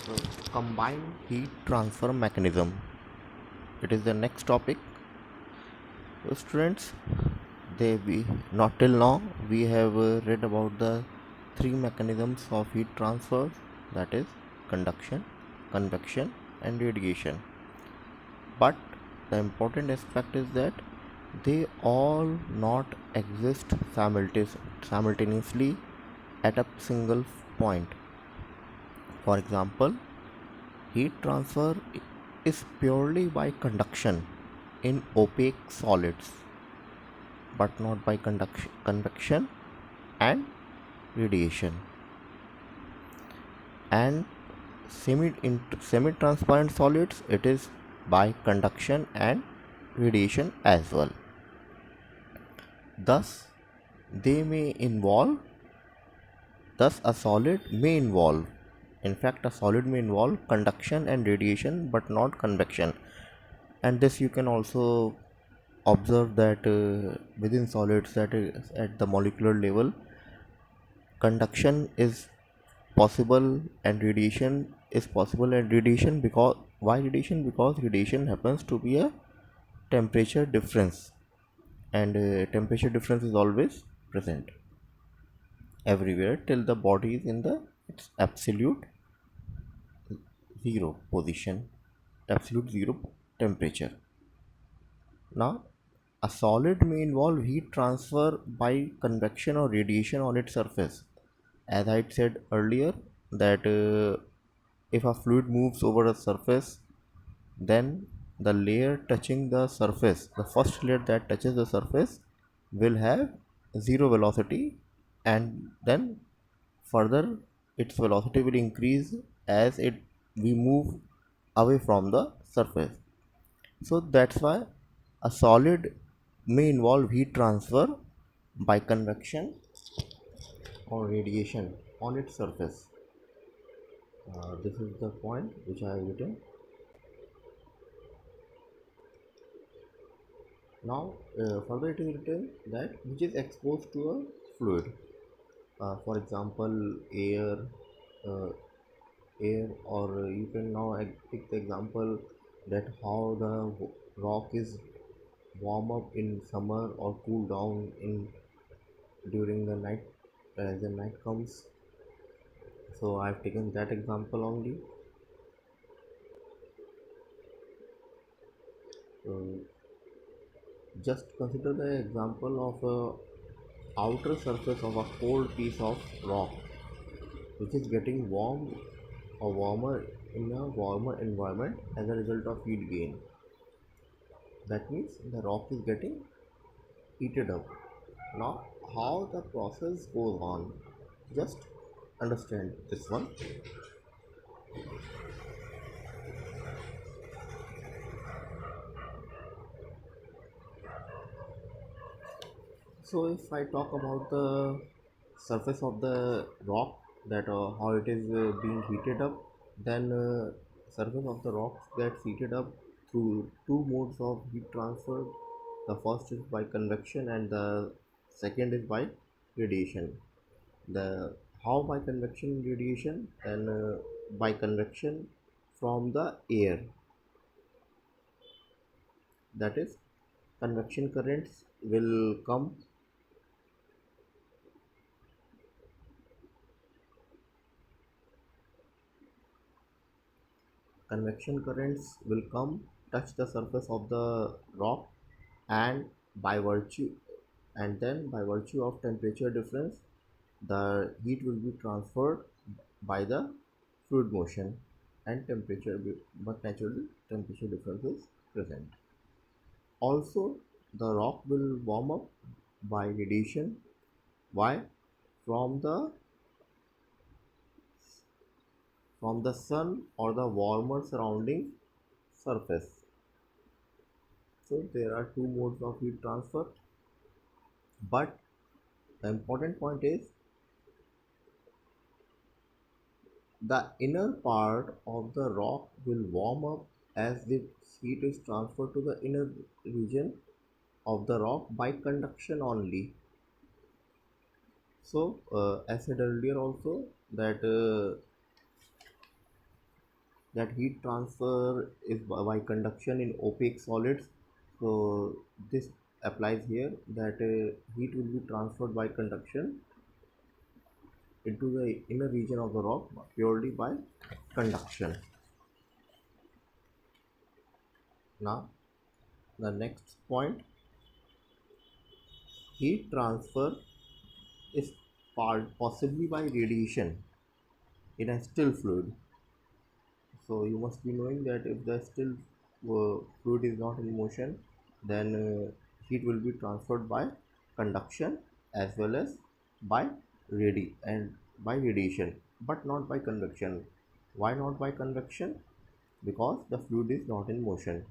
So, combined heat transfer mechanism. It is the next topic. So, students, they we not till now we have read about the three mechanisms of heat transfer, that is conduction, convection, and radiation. But the important aspect is that they all not exist simultaneously at a single point. For example, heat transfer is purely by conduction in opaque solids, but not by convection and radiation. And semi transparent solids, it is by conduction and radiation as well. Thus, they may involve Thus, a solid may involve, in fact, a solid may involve conduction and radiation but not convection. And this you can also observe that within solids, that is at the molecular level, conduction is possible and radiation is possible. And radiation, because why radiation? Because radiation happens to be a temperature difference, and temperature difference is always present everywhere till the body is in the its absolute zero position, absolute zero temperature. Now, a solid may involve heat transfer by convection or radiation on its surface. As I said earlier, that if a fluid moves over a surface, then the layer touching the surface, the first layer that touches the surface, will have zero velocity, and then further its velocity will increase as it we move away from the surface. So that's why a solid may involve heat transfer by convection or radiation on its surface. This is the point which I have written. Now, further it is written that which is exposed to a fluid. For example, uh, air, or you can now take the example that how the rock is warm up in summer or cool down in during the night as the night comes. So I've taken that example only. So just consider the example of a outer surface of a cold piece of rock which is getting warm or warmer in a warmer environment as a result of heat gain. That means the rock is getting heated up. Now, how the process goes on, just understand this one. So, if I talk about the surface of the rock, that how it is being heated up, then surface of the rock gets heated up through two modes of heat transfer. The first is by convection, and the second is by radiation. The how by convection radiation, and by convection from the air, that is convection currents will come. Convection currents will come, touch the surface of the rock, and by virtue by virtue of temperature difference, the heat will be transferred by the fluid motion, and but naturally temperature difference is present. Also, the rock will warm up by radiation. Why? From the sun or the warmer surrounding surface. So there are two modes of heat transfer, but the important point is the inner part of the rock will warm up as the heat is transferred to the inner region of the rock by conduction only. So, as said earlier also, that that heat transfer is by conduction in opaque solids. So this applies here, that heat will be transferred by conduction into the inner region of the rock purely by conduction. Now the next point, heat transfer is possibly by radiation in a still fluid. So you must be knowing that if the still fluid is not in motion, then heat will be transferred by conduction as well as by radiation, but not by convection. Why not by convection? Because the fluid is not in motion.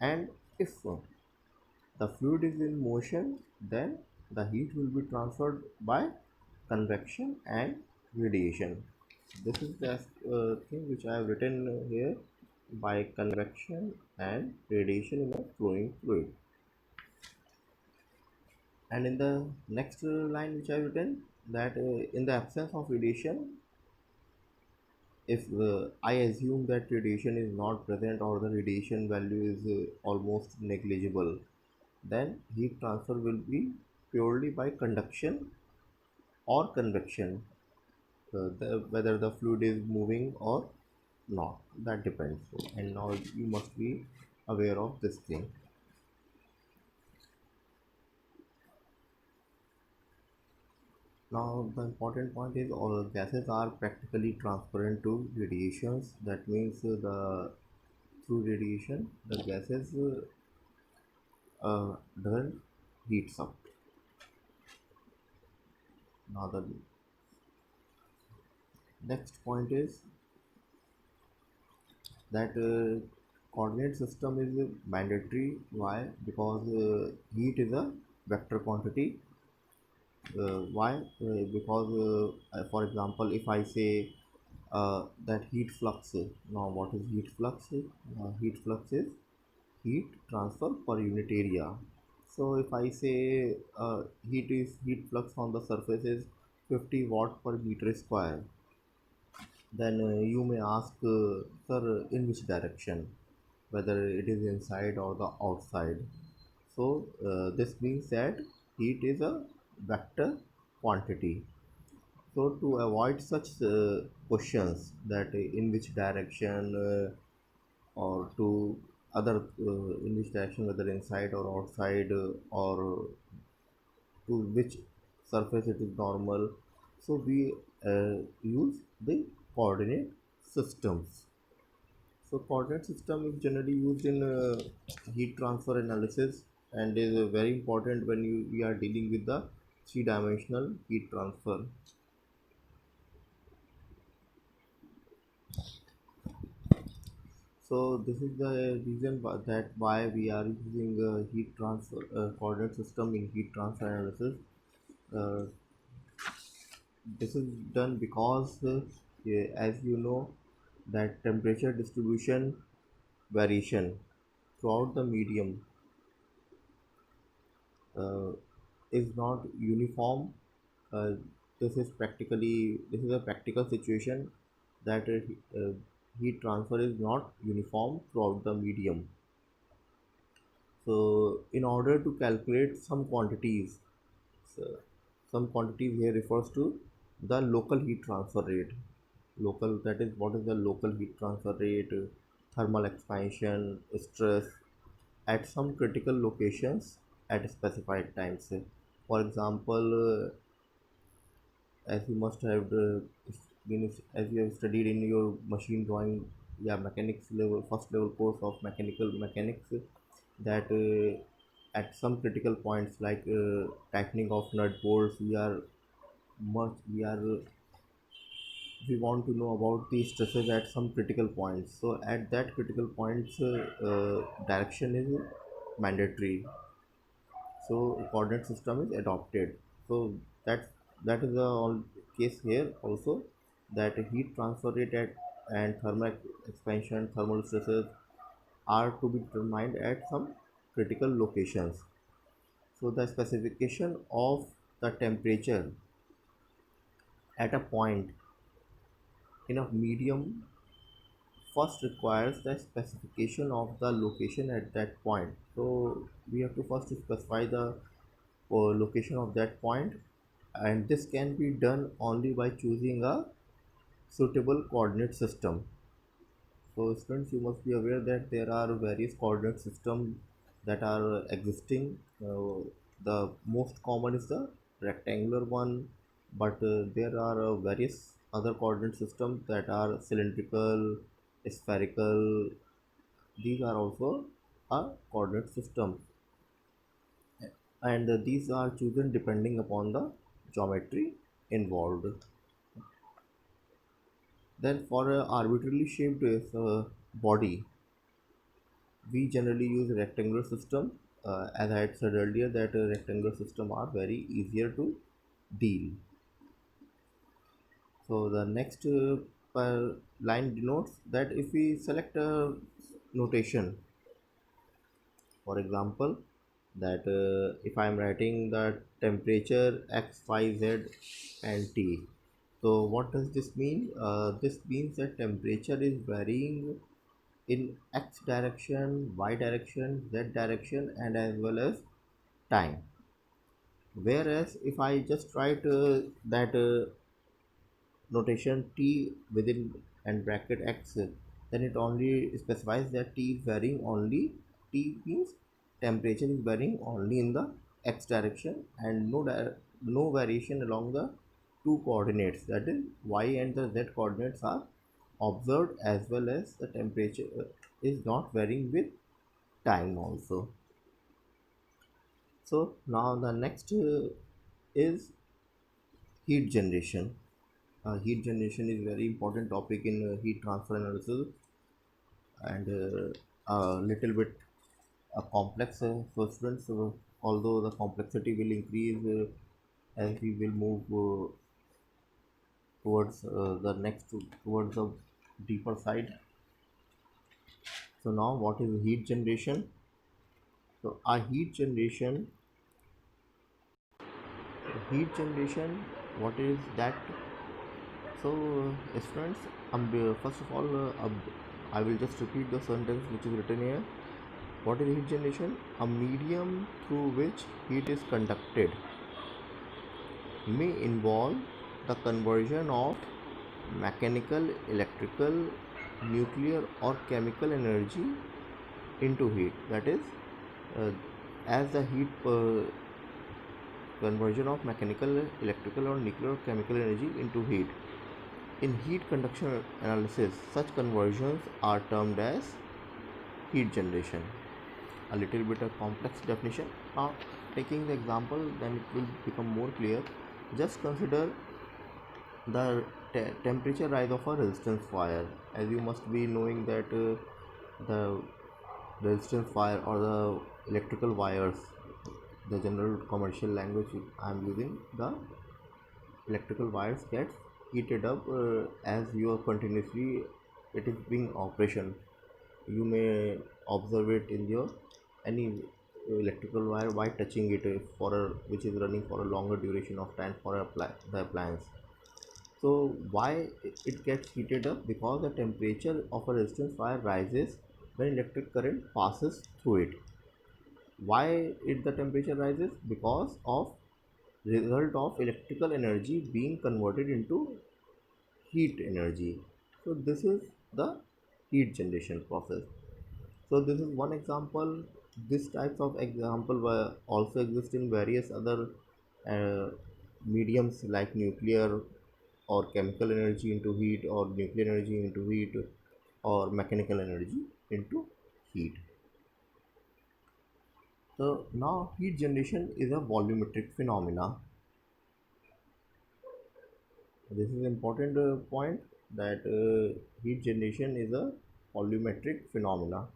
And if the fluid is in motion, then the heat will be transferred by convection and radiation. This is the thing which I have written here, by convection and radiation in a flowing fluid. And in the next line which I have written, that in the absence of radiation, if I assume that radiation is not present or the radiation value is almost negligible, then heat transfer will be purely by conduction or convection, whether the fluid is moving or not, that depends. And now you must be aware of this thing. Now the important point is all gases are practically transparent to radiations. That means the through radiation the gases doesn't heats up. Now the next point is that coordinate system is mandatory. Why? Because heat is a vector quantity. Why? Because for example, if I say that heat flux, now what is heat flux? Heat flux is heat transfer per unit area. So if I say heat flux on the surface is 50 watt per meter square, then you may ask, sir, in which direction, whether it is inside or the outside. So this means that heat is a vector quantity. So to avoid such questions, that in which direction or to other in which direction, whether inside or outside, or to which surface it is normal, so we use the coordinate systems. So coordinate system is generally used in heat transfer analysis, and is very important when we are dealing with the three-dimensional heat transfer. So this is the reason that why we are using heat transfer coordinate system in heat transfer analysis. Uh, this is done because yeah, as you know, that temperature distribution variation throughout the medium uh, is not uniform. Uh, this is a practical situation, that heat transfer is not uniform throughout the medium. So in order to calculate some quantities, so some quantities here refers to the local heat transfer rate. Local, that is, what is the local heat transfer rate, thermal expansion, stress at some critical locations at specified times. For example, as you must have as you have studied in your machine drawing, yeah, mechanics level, first level course of mechanical mechanics, that at some critical points, like tightening of nut bolts, we are we want to know about the stresses at some critical points. So at that critical points, direction is mandatory, so coordinate system is adopted. So that's that is the all case here also, that heat transfer rate and thermal expansion, thermal stresses are to be determined at some critical locations. So the specification of the temperature at a point in a medium first requires the specification of the location at that point. So we have to first specify the location of that point, and this can be done only by choosing a suitable coordinate system. So students, you must be aware that there are various coordinate systems that are existing. The most common is the rectangular one, but there are various other coordinate systems that are cylindrical, spherical. These are also a coordinate system, and these are chosen depending upon the geometry involved. Then for a arbitrarily shaped body, we generally use a rectangular system. As I had said earlier, that rectangular system are very easier to deal. So the next line denotes that if we select a notation, for example, that if I am writing the temperature x, y, z and t. So what does this mean? This means that temperature is varying in x direction, y direction, z direction, and as well as time. Whereas if I just write that notation t within and bracket x, then it only specifies that t is varying only, t means temperature is varying only in the x direction, and no variation along the two coordinates, that is y and the z coordinates are observed, as well as the temperature is not varying with time also. So now the next is heat generation. Heat generation is very important topic in heat transfer analysis, and a little bit complex for students. Although the complexity will increase as we will move towards the next towards the deeper side. So now, what is heat generation? So a heat generation, what is that? So, students, first of all, I will just repeat the sentence which is written here. What is heat generation? A medium through which heat is conducted may involve the conversion of mechanical, electrical, nuclear, or chemical energy into heat. That is, uh, as the heat conversion of mechanical, electrical, or nuclear, or chemical energy into heat. In heat conduction analysis, such conversions are termed as heat generation. A little bit of complex definition. Now, taking the example, then it will become more clear. Just consider the temperature rise of a resistance wire. As you must be knowing that the resistance wire or the electrical wires, the general commercial language I am using, the electrical wires gets heated up as you are continuously it is being operation. You may observe it in your any electrical wire by touching it for a which is running for a longer duration of time for the appliance. So why it gets heated up? Because the temperature of a resistance wire rises when electric current passes through it. Why the temperature rises? Because of result of electrical energy being converted into heat energy. So this is the heat generation process. So this is one example. This types of example were also exist in various other uh, mediums like nuclear or chemical energy into heat, or nuclear energy into heat, or mechanical energy into heat. So now heat generation is a volumetric phenomena. This is important point, that heat generation is a volumetric phenomena.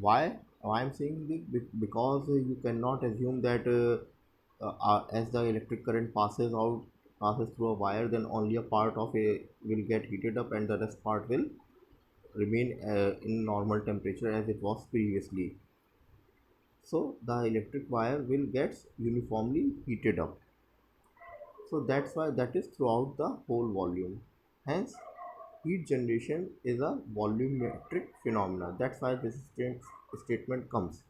Why I'm saying this? Because you cannot assume that as the electric current passes through a wire, then only a part of it will get heated up and the rest part will remain in normal temperature as it was previously. So the electric wire will get uniformly heated up. So that's why that is throughout the whole volume. Hence, heat generation is a volumetric phenomena. That's why this statement comes.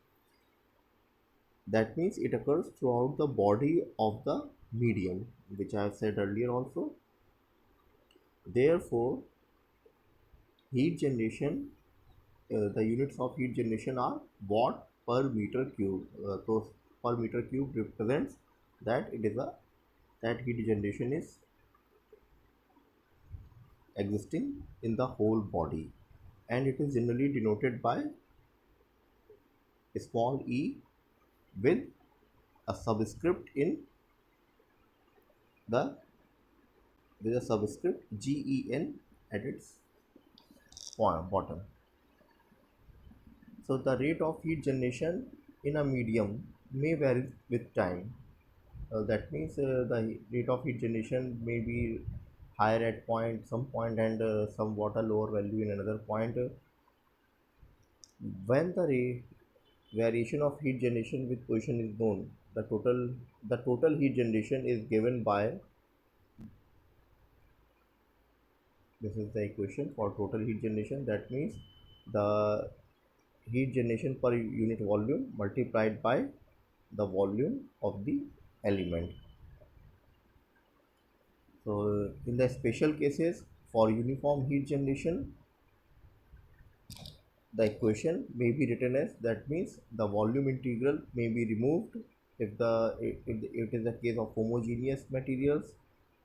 That means it occurs throughout the body of the medium, which I have said earlier also. Therefore, heat generation, the units of heat generation are watt per meter cube. So per meter cube represents that it is a that heat generation is existing in the whole body, and it is generally denoted by small e with a subscript in the with a subscript gen at its bottom. So the rate of heat generation in a medium may vary with time. That means the rate of heat generation may be higher at some point and somewhat a lower value in another point. When the variation of heat generation with position is known, the total heat generation is given by, this is the equation for total heat generation. That means the heat generation per unit volume multiplied by the volume of the element. So in the special cases for uniform heat generation, the equation may be written as, that means the volume integral may be removed if it is a case of homogeneous materials,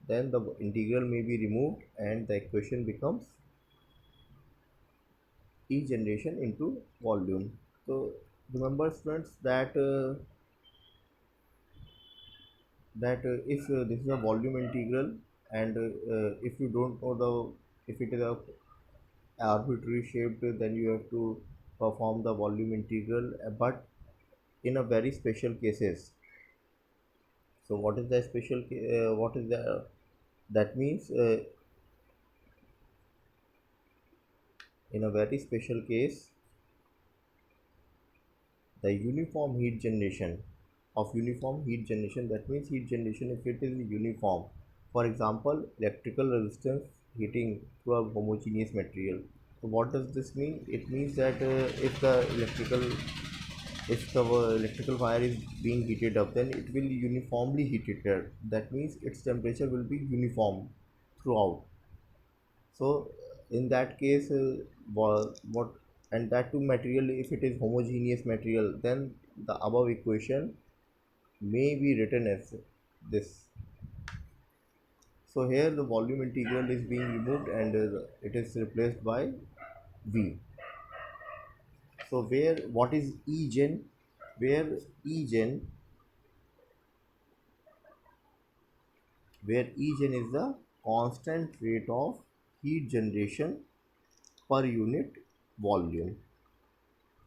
then the integral may be removed and the equation becomes E generation into volume. So remember students that if this is a volume integral, and if you don't know the, if it is a arbitrary shaped, then you have to perform the volume integral, but in a very special cases. So what is the what is the that means in a very special case, the uniform heat generation, that means heat generation if it is uniform. For example, electrical resistance heating through a homogeneous material. So what does this mean? It means that if the electrical wire is being heated up, then it will uniformly heated. That means its temperature will be uniform throughout. So in that case, what and that too material, if it is homogeneous material, then the above equation may be written as this. So here the volume integral is being removed and it is replaced by V. So where what is E gen? Where E gen, where E gen is the constant rate of heat generation per unit volume.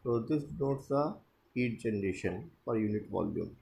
So this denotes the heat generation per unit volume.